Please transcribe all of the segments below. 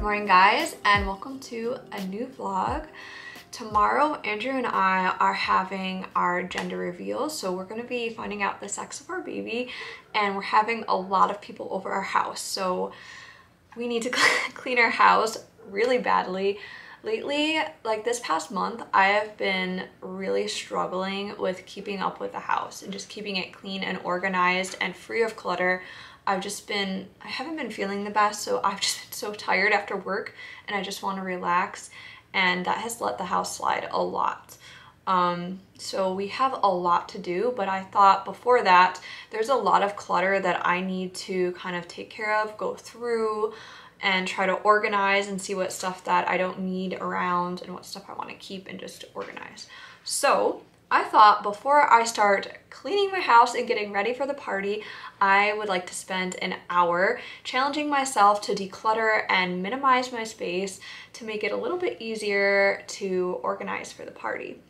morning guys, and welcome to a new vlog. Tomorrow Andrew and I are having our gender reveal, so we're going to be finding out the sex of our baby, and we're having a lot of people over our house, so we need to clean our house really badly. Lately, like this past month, I have been really struggling with keeping up with the house and just keeping it clean and organized and free of clutter. I haven't been feeling the best, so I've just been so tired after work and I just want to relax, and that has let the house slide a lot. So we have a lot to do, but I thought before that, there's a lot of clutter that I need to kind of take care of, go through, and try to organize and see what stuff that I don't need around and what stuff I want to keep and just organize. So I thought before I start cleaning my house and getting ready for the party, I would like to spend an hour challenging myself to declutter and minimize my space to make it a little bit easier to organize for the party.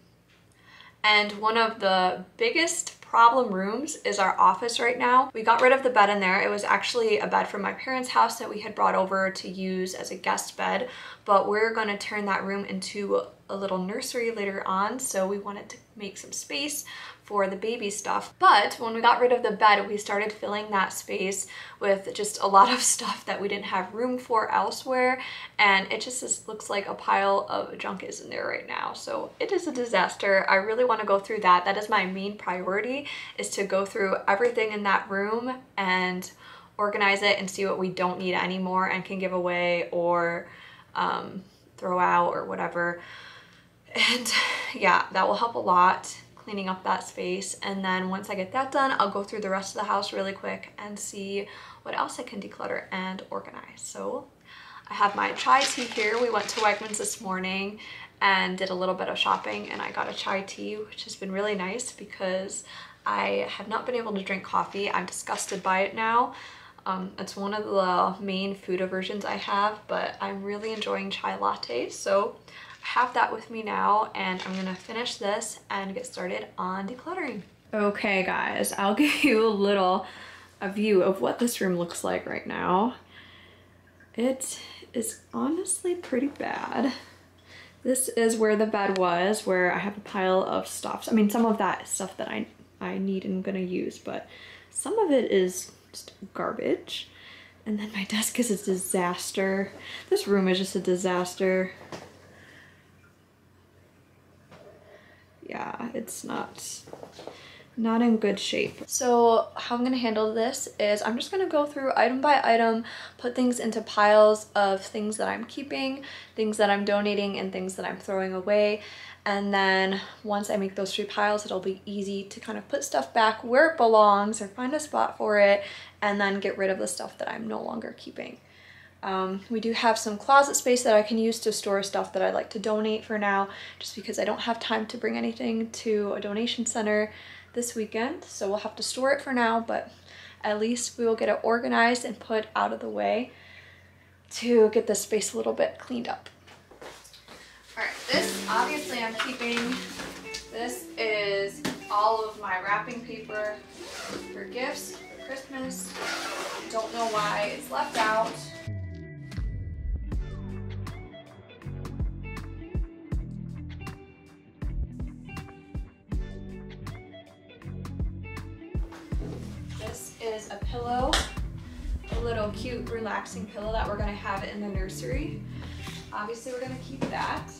And one of the biggest problem rooms is our office right now. We got rid of the bed in there. It was actually a bed from my parents' house that we had brought over to use as a guest bed, but we're going to turn that room into a little nursery later on, so we wanted to make some space for the baby stuff. But when we got rid of the bed, we started filling that space with just a lot of stuff that we didn't have room for elsewhere, and it just looks like a pile of junk is in there right now. So it is a disaster. I really want to go through that. That is my main priority, is to go through everything in that room and organize it and see what we don't need anymore and can give away or throw out or whatever. And yeah, that will help a lot, cleaning up that space. And then once I get that done, I'll go through the rest of the house really quick and see what else I can declutter and organize. So I have my chai tea here. We went to Wegmans this morning and did a little bit of shopping, and I got a chai tea, which has been really nice because I have not been able to drink coffee. I'm disgusted by it now. It's one of the main food aversions I have, but I'm really enjoying chai lattes. So I have that with me now, and I'm gonna finish this and get started on decluttering. Okay guys, I'll give you a view of what this room looks like right now. It is honestly pretty bad. This is where the bed was, where I have a pile of stuff. I mean, some of that is stuff that I need and I'm gonna use, but some of it is just garbage. And then my desk is a disaster. This room is just a disaster. Yeah, it's not in good shape. So how I'm gonna handle this is I'm just gonna go through item by item, put things into piles of things that I'm keeping, things that I'm donating, and things that I'm throwing away. And then once I make those 3 piles, it'll be easy to kind of put stuff back where it belongs or find a spot for it, and then get rid of the stuff that I'm no longer keeping. We do have some closet space that I can use to store stuff that I'd like to donate for now, just because I don't have time to bring anything to a donation center this weekend. So we'll have to store it for now, but at least we will get it organized and put out of the way to get this space a little bit cleaned up. All right, this obviously I'm keeping. This is all of my wrapping paper for gifts for Christmas. Don't know why it's left out. This is a pillow, a little cute relaxing pillow that we're gonna have in the nursery. Obviously we're gonna keep that.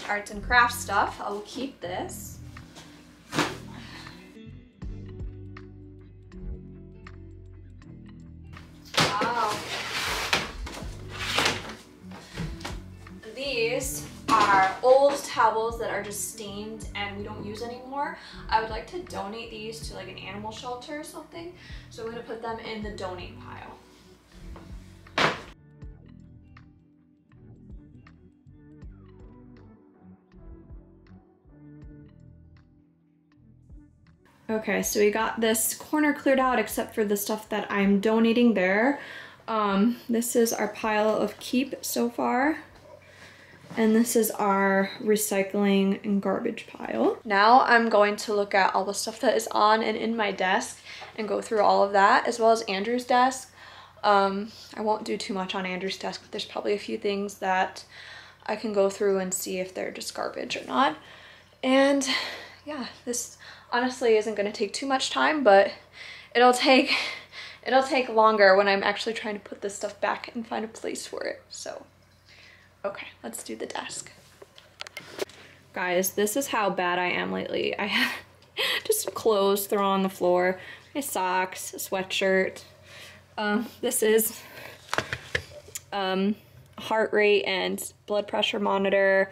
Arts and crafts stuff, I will keep this. Wow. These are old towels that are just stained and we don't use anymore. I would like to donate these to like an animal shelter or something, so I'm gonna put them in the donate pile. Okay, so we got this corner cleared out except for the stuff that I'm donating there. This is our pile of keep so far. And this is our recycling and garbage pile. Now I'm going to look at all the stuff that is on and in my desk and go through all of that, as well as Andrew's desk. I won't do too much on Andrew's desk, but there's probably a few things that I can go through and see if they're just garbage or not. And yeah, this honestly isn't gonna take too much time, but it'll take longer when I'm actually trying to put this stuff back and find a place for it. So, okay, let's do the desk. Guys, this is how bad I am lately. I have just clothes thrown on the floor, my socks, a sweatshirt. This is heart rate and blood pressure monitor,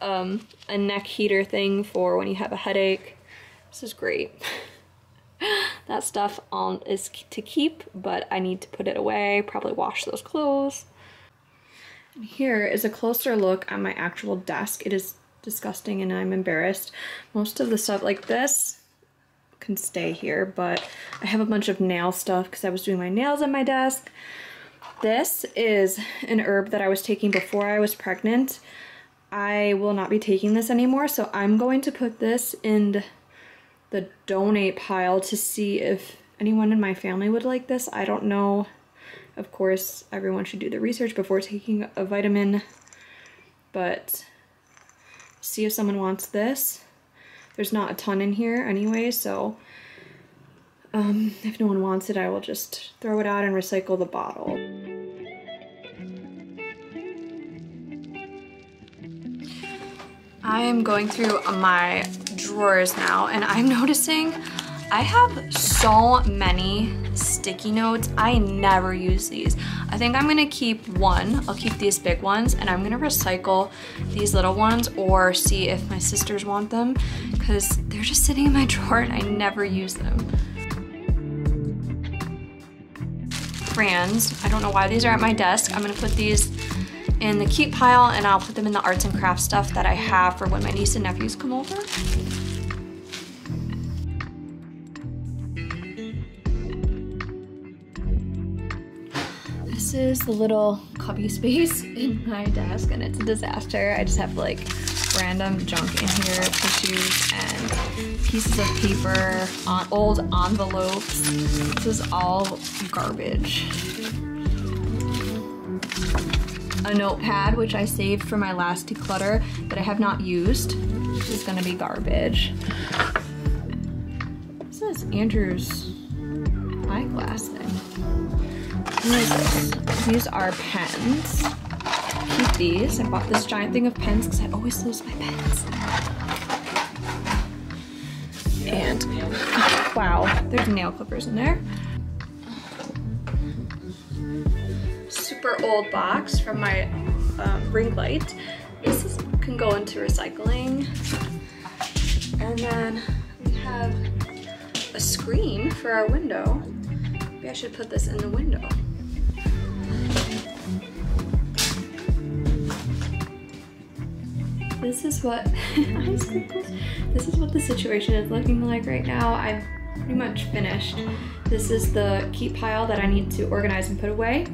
a neck heater thing for when you have a headache. This is great. That stuff is to keep, but I need to put it away, probably wash those clothes. And here is a closer look at my actual desk. It is disgusting and I'm embarrassed. Most of the stuff like this can stay here, but I have a bunch of nail stuff because I was doing my nails on my desk. This is an herb that I was taking before I was pregnant. I will not be taking this anymore, so I'm going to put this in the donate pile to see if anyone in my family would like this. I don't know. Of course, everyone should do the research before taking a vitamin, but see if someone wants this. There's not a ton in here anyway, so if no one wants it, I will just throw it out and recycle the bottle. I am going through my drawers now, and I'm noticing I have so many sticky notes. I never use these. I think I'm gonna keep one. I'll keep these big ones, and I'm gonna recycle these little ones or see if my sisters want them, because they're just sitting in my drawer and I never use them. Crayons. I don't know why these are at my desk. I'm gonna put these in the keep pile, and I'll put them in the arts and crafts stuff that I have for when my niece and nephews come over. This is the little cubby space in my desk, and it's a disaster. I just have like random junk in here, tissues and pieces of paper, old envelopes. This is all garbage. A notepad, which I saved for my last declutter that I have not used, which is gonna be garbage. This is Andrew's eyeglass thing. What is this? These are pens. Keep these. I bought this giant thing of pens because I always lose my pens. And wow, there's nail clippers in there. Super old box from my ring light. This can go into recycling. And then we have a screen for our window. Maybe I should put this in the window. This is what this is what the situation is looking like right now. I'm pretty much finished. This is the keep pile that I need to organize and put away.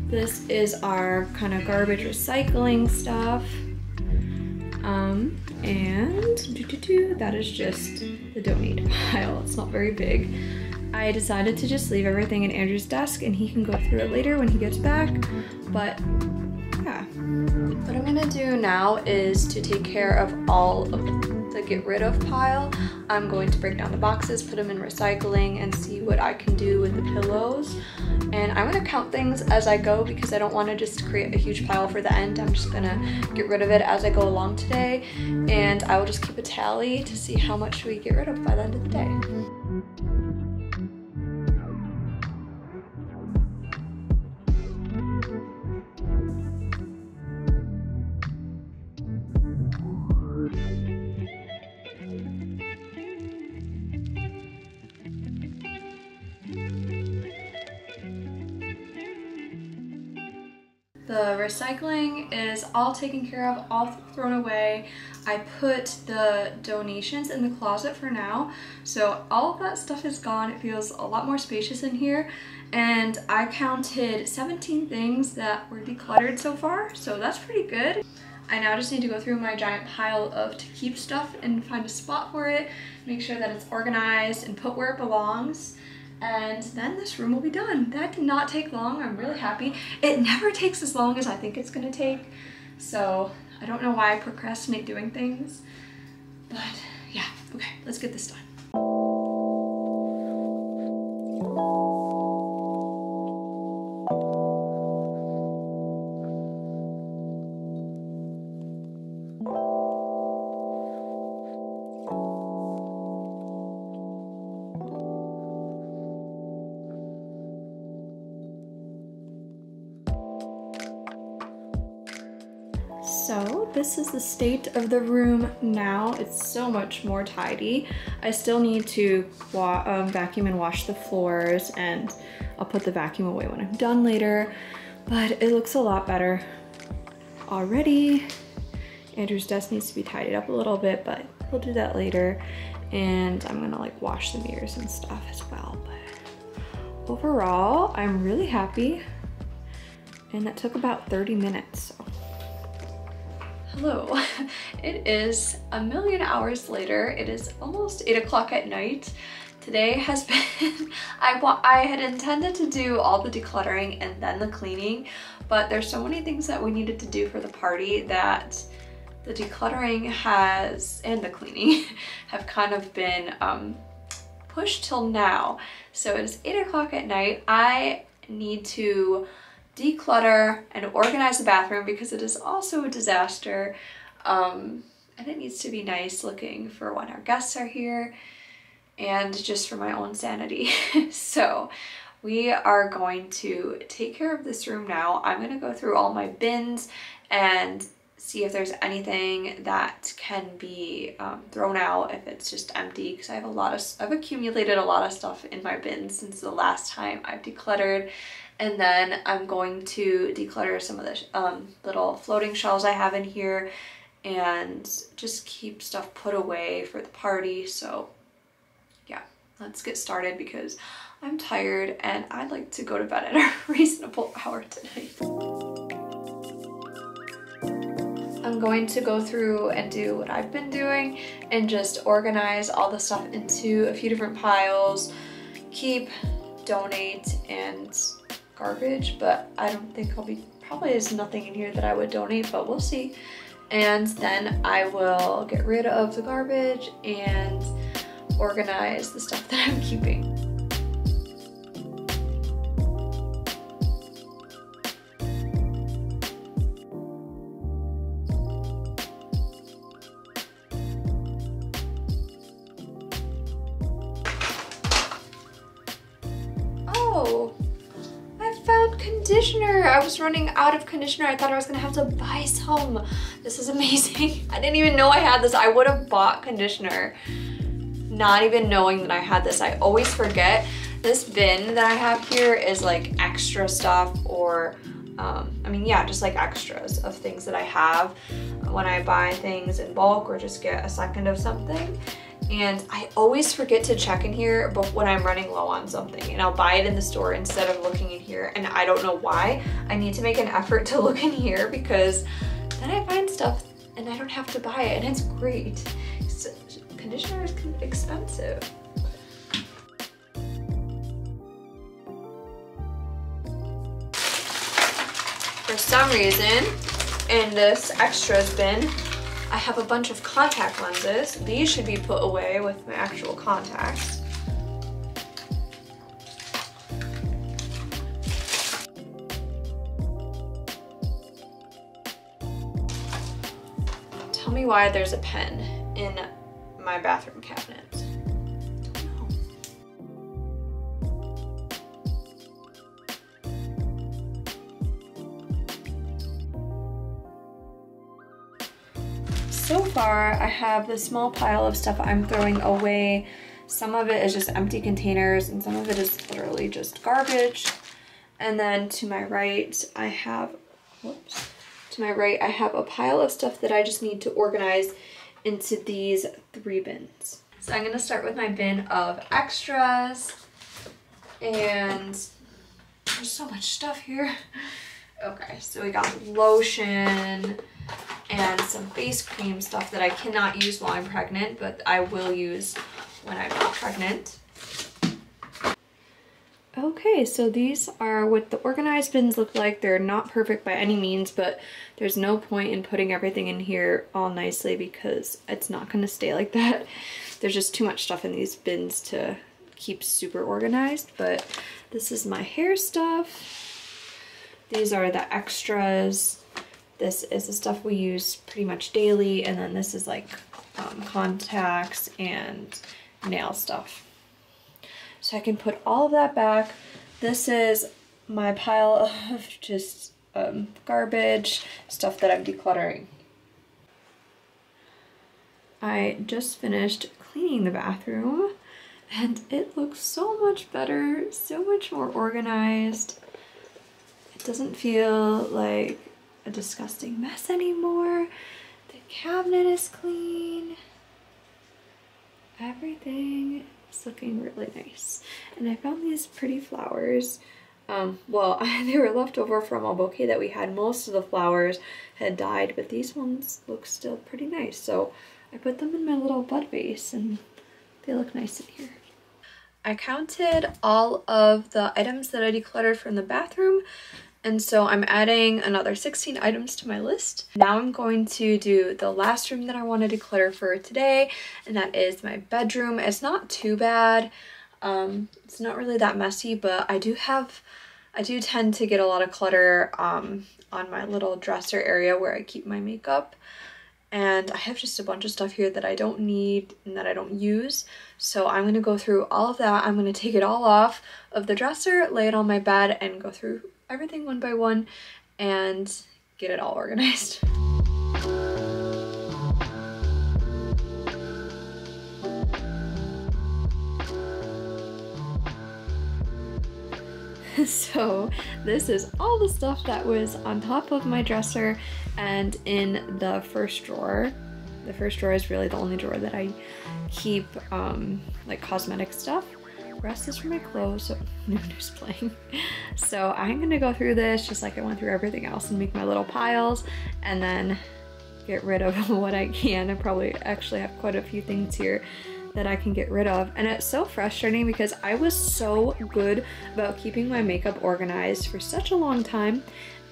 This is our kind of garbage recycling stuff. And that is just the donate pile. It's not very big. I decided to just leave everything in Andrew's desk and he can go through it later when he gets back. But yeah. What I'm gonna do now is to take care of all of the get rid of pile. I'm going to break down the boxes, put them in recycling, and see what I can do with the pillows. And I'm gonna count things as I go because I don't wanna just create a huge pile for the end. I'm just gonna get rid of it as I go along today. And I will just keep a tally to see how much we get rid of by the end of the day. The recycling is all taken care of, all thrown away. I put the donations in the closet for now, so all of that stuff is gone. It feels a lot more spacious in here, and I counted 17 things that were decluttered so far, so that's pretty good. I now just need to go through my giant pile of to keep stuff and find a spot for it, make sure that it's organized and put where it belongs. And then this room will be done. That did not take long. I'm really happy. It never takes as long as I think it's gonna take. So I don't know why I procrastinate doing things, but yeah, okay, let's get this done. So this is the state of the room now. It's so much more tidy. I still need to vacuum and wash the floors, and I'll put the vacuum away when I'm done later, but it looks a lot better already. Andrew's desk needs to be tidied up a little bit, but he'll do that later. And I'm gonna like wash the mirrors and stuff as well. But overall, I'm really happy. And that took about 30 minutes. So. Hello, it is a million hours later. It is almost 8 o'clock at night. Today has been, I had intended to do all the decluttering and then the cleaning, but there's so many things that we needed to do for the party that the decluttering and the cleaning have kind of been pushed till now. So it is 8 o'clock at night. I need to declutter and organize the bathroom because it is also a disaster, and it needs to be nice looking for when our guests are here and just for my own sanity. So we are going to take care of this room now. I'm going to go through all my bins and see if there's anything that can be thrown out if it's just empty, because I've accumulated a lot of stuff in my bins since the last time I've decluttered. And then I'm going to declutter some of the little floating shelves I have in here and just keep stuff put away for the party. So yeah, let's get started because I'm tired and I'd like to go to bed at a reasonable hour tonight. I'm going to go through and do what I've been doing and just organize all the stuff into a few different piles, keep, donate, and garbage, but I don't think probably there's nothing in here that I would donate, but we'll see. And then I will get rid of the garbage and organize the stuff that I'm keeping. Oh, I found conditioner. I was running out of conditioner. I thought I was gonna have to buy some. This is amazing. I didn't even know I had this. I would have bought conditioner, not even knowing that I had this. I always forget. This bin that I have here is like extra stuff, or I mean, yeah, just like extras of things that I have when I buy things in bulk or just get a second of something. And I always forget to check in here but when I'm running low on something, and I'll buy it in the store instead of looking in here, and I don't know why. I need to make an effort to look in here because then I find stuff and I don't have to buy it, and it's great. So, conditioner is expensive. For some reason, in this extras bin, I have a bunch of contact lenses. These should be put away with my actual contacts. Tell me why there's a pen in my bathroom cabinet. So far, I have this small pile of stuff I'm throwing away. Some of it is just empty containers, and some of it is literally just garbage. And then to my right, I have whoops, to my right, I have a pile of stuff that I just need to organize into these 3 bins. So I'm gonna start with my bin of extras, and there's so much stuff here. Okay, so we got lotion and some face cream stuff that I cannot use while I'm pregnant, but I will use when I'm not pregnant. Okay, so these are what the organized bins look like. They're not perfect by any means, but there's no point in putting everything in here all nicely because it's not gonna stay like that. There's just too much stuff in these bins to keep super organized, but this is my hair stuff. These are the extras. This is the stuff we use pretty much daily, and then this is like contacts and nail stuff. So I can put all of that back. This is my pile of just garbage, stuff that I'm decluttering. I just finished cleaning the bathroom and it looks so much better, so much more organized. It doesn't feel like a disgusting mess anymore. The cabinet is clean. Everything is looking really nice. And I found these pretty flowers. Well, they were left over from a bouquet that we had. Most of the flowers had died, but these ones look still pretty nice. So I put them in my little bud vase and they look nice in here. I counted all of the items that I decluttered from the bathroom, and so I'm adding another 16 items to my list. Now I'm going to do the last room that I want to declutter for today, and that is my bedroom. It's not too bad. It's not really that messy, but I do tend to get a lot of clutter on my little dresser area where I keep my makeup. And I have just a bunch of stuff here that I don't need and that I don't use. So I'm going to go through all of that. I'm going to take it all off of the dresser, lay it on my bed, and go through everything one by one and get it all organized. So this is all the stuff that was on top of my dresser and in the first drawer. The first drawer is really the only drawer that I keep like cosmetic stuff. The rest is for my clothes, so Nunu's playing. So I'm gonna go through this just like I went through everything else and make my little piles and then get rid of what I can. I probably actually have quite a few things here that I can get rid of, and it's so frustrating because I was so good about keeping my makeup organized for such a long time,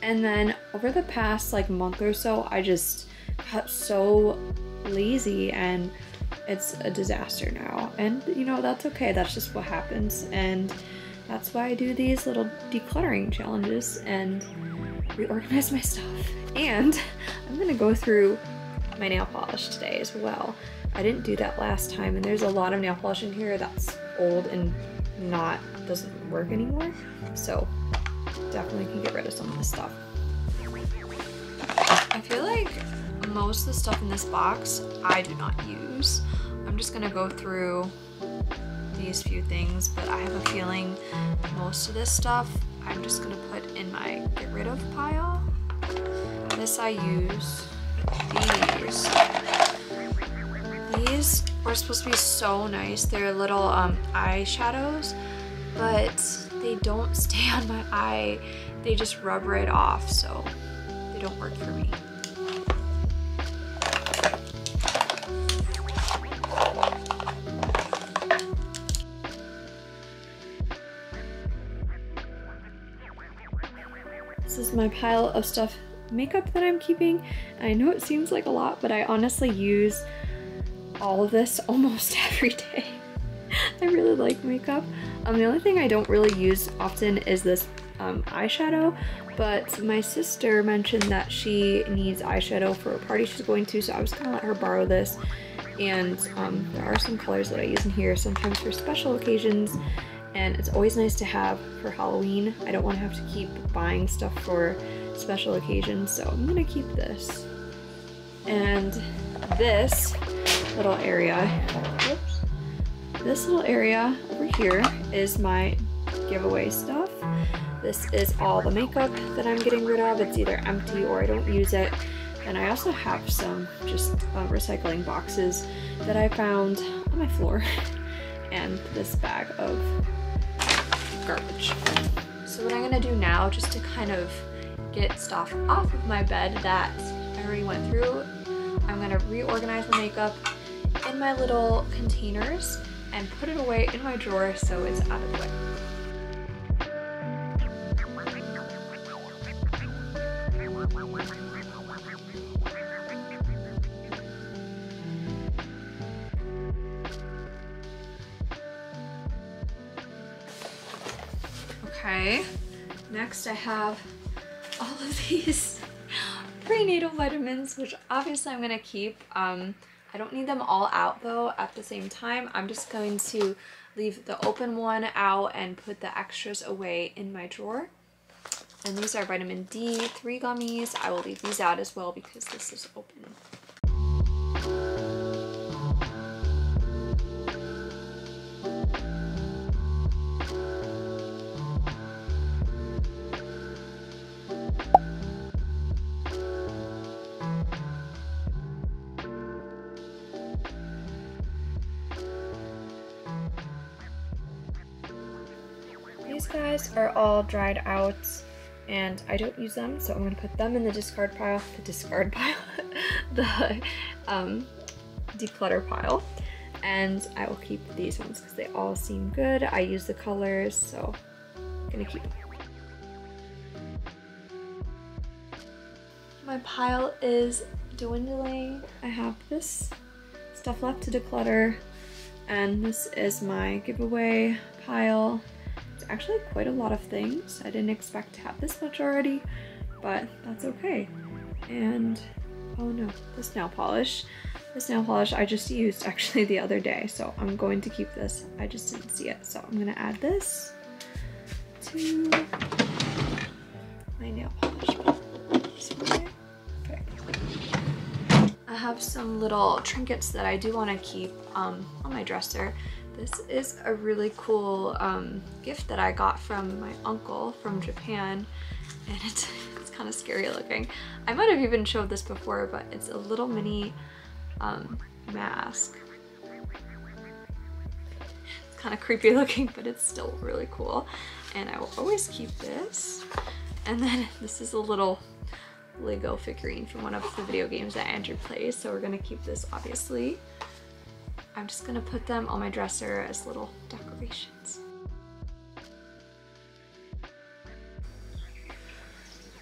and then over the past like month or so I just got so lazy and it's a disaster now. And you know, that's okay, that's just what happens, and that's why I do these little decluttering challenges and reorganize my stuff. And I'm gonna go through my nail polish today as well. I didn't do that last time, and there's a lot of nail polish in here that's old and doesn't work anymore, so definitely can get rid of some of this stuff. I feel like most of the stuff in this box I do not use. I'm just gonna go through these few things, but I have a feeling most of this stuff I'm just gonna put in my get rid of pile. This I use. These were supposed to be so nice. They're little eyeshadows, but they don't stay on my eye. They just rub right off, so they don't work for me. This is my pile of stuff, makeup that I'm keeping. I know it seems like a lot, but I honestly use all of this almost every day. I really like makeup. The only thing I don't really use often is this eyeshadow, but my sister mentioned that she needs eyeshadow for a party she's going to, so I was gonna let her borrow this. And there are some colors that I use in here, sometimes for special occasions, and it's always nice to have for Halloween. I don't want to have to keep buying stuff for special occasions, so I'm gonna keep this. And this little area, whoops, this little area over here is my giveaway stuff. This is all the makeup that I'm getting rid of. It's either empty or I don't use it. And I also have some just recycling boxes that I found on my floor and this bag of garbage. So what I'm gonna do now, just to kind of get stuff off of my bed that I already went through, I'm gonna reorganize the makeup in my little containers and put it away in my drawer so it's out of the way. Okay, next I have all of these prenatal vitamins, which obviously I'm gonna keep. I don't need them all out though at the same time. I'm just going to leave the open one out and put the extras away in my drawer. And these are vitamin D3 gummies. I will leave these out as well because this is open. These guys are all dried out and I don't use them, so I'm gonna put them in the discard pile, the declutter pile, and I will keep these ones because they all seem good. I use the colors, so I'm gonna keep them. My pile is dwindling. I have this stuff left to declutter, and this is my giveaway pile. Actually quite a lot of things. I didn't expect to have this much already, but that's okay. And oh no, this nail polish. This nail polish I just used actually the other day, so I'm going to keep this. I just didn't see it, so I'm gonna add this to my nail polish. Okay. I have some little trinkets that I do want to keep on my dresser. This is a really cool gift that I got from my uncle from Japan, and it's kind of scary looking. I might have even showed this before, but it's a little mini mask. It's kind of creepy looking, but it's still really cool, and I will always keep this. And then this is a little Lego figurine from one of the video games that Andrew plays, so we're gonna keep this obviously. I'm just gonna put them on my dresser as little decorations.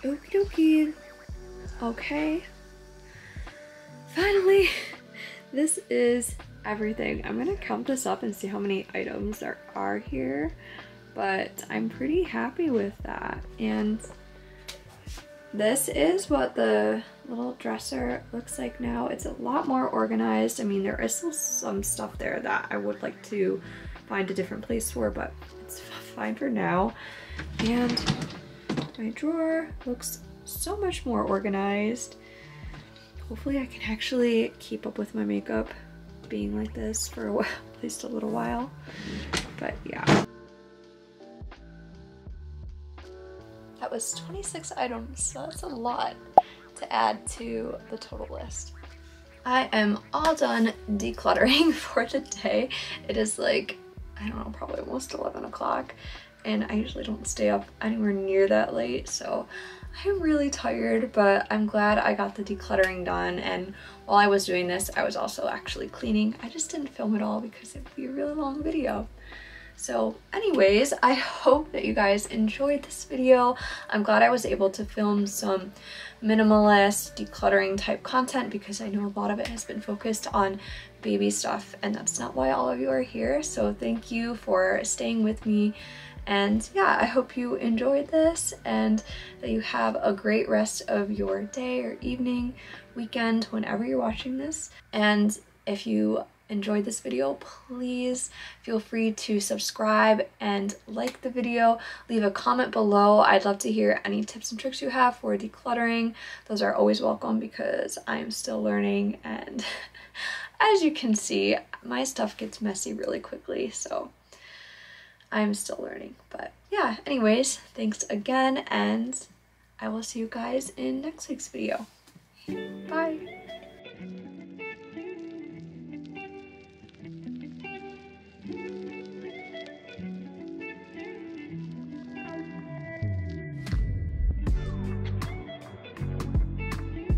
Okie dokie. Okay. Finally, this is everything. I'm gonna count this up and see how many items there are here, but I'm pretty happy with that. And this is what the little dresser looks like now. It's a lot more organized. I mean, there is still some stuff there that I would like to find a different place for, but it's fine for now. And my drawer looks so much more organized. Hopefully I can actually keep up with my makeup being like this for a while, at least a little while. But yeah. That was 26 items, so that's a lot to add to the total list. I am all done decluttering for the day. It is like, I don't know, probably almost 11 o'clock, and I usually don't stay up anywhere near that late, so I'm really tired, but I'm glad I got the decluttering done. And while I was doing this, I was also actually cleaning. I just didn't film it all because it would be a really long video. So anyways, I hope that you guys enjoyed this video. I'm glad I was able to film some minimalist decluttering type content because I know a lot of it has been focused on baby stuff, and that's not why all of you are here. So thank you for staying with me. And yeah, I hope you enjoyed this and that you have a great rest of your day or evening, weekend, whenever you're watching this. And if you enjoyed this video, please feel free to subscribe and like the video. Leave a comment below. I'd love to hear any tips and tricks you have for decluttering. Those are always welcome because I'm still learning, and as you can see, my stuff gets messy really quickly. So I'm still learning. But yeah, anyways, thanks again, and I will see you guys in next week's video. Bye.